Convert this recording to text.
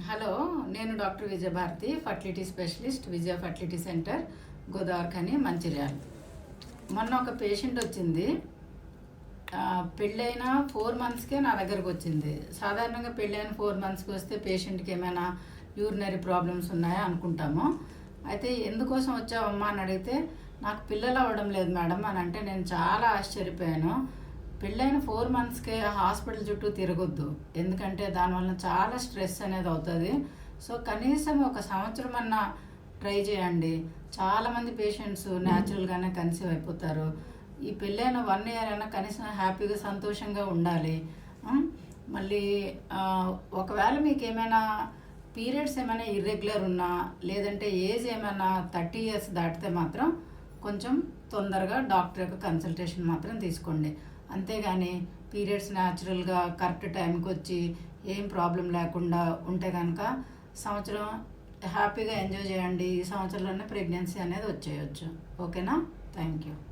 Hello, నేను doctor Vijayabharathi, fertility specialist, విజయ fertility centre, Godavarikhani, Mancherial. మొన్న ఒక పేషెంట్ వచ్చింది. పెళ్ళైన 4 మంత్స్కే నా దగ్గరకు వచ్చింది. సాధారణంగా పెళ్ళైన 4 మంత్స్కి వస్తే పేషెంట్కి ఏమైనా యూరినరీ ప్రాబ్లమ్స్ ఉన్నాయా అనుకుంటాము. అయితే ఎందుకోసం వచ్చావమ్మా అని అడిగితే, నాకు పిల్లలు అవ్వడం లేదు మేడం అని అంటే నేను చాలా ఆశ్చర్యపోయాను. పెళ్ళైన 4 మంత్స్కే హాస్పిటల్ చుట్టూ తిరగొద్దు, ఎందుకంటే దానివల్ల చాలా స్ట్రెస్ అనేది అవుతుంది. సో కనీసం ఒక సంవత్సరం అన్నా ట్రై చేయండి. చాలామంది పేషెంట్స్ న్యాచురల్గానే కన్సీవ్ అయిపోతారు. ఈ పెళ్ళైన 1 ఇయర్ అయినా కనీసం హ్యాపీగా సంతోషంగా ఉండాలి. మళ్ళీ ఒకవేళ మీకు ఏమైనా పీరియడ్స్ ఏమైనా ఇర్రెగ్యులర్ ఉన్నా, లేదంటే ఏజ్ ఏమైనా 30 ఇయర్స్ దాటితే మాత్రం కొంచెం తొందరగా డాక్టర్ యొక్క కన్సల్టేషన్ మాత్రం తీసుకోండి. అంతేగాని పీరియడ్స్ న్యాచురల్గా కరెక్ట్ టైంకి వచ్చి ఏం ప్రాబ్లం లేకుండా ఉంటే కనుక సంవత్సరం హ్యాపీగా ఎంజాయ్ చేయండి. ఈ సంవత్సరంలోనే ప్రెగ్నెన్సీ అనేది వచ్చేయచ్చు. ఓకేనా? Thank you.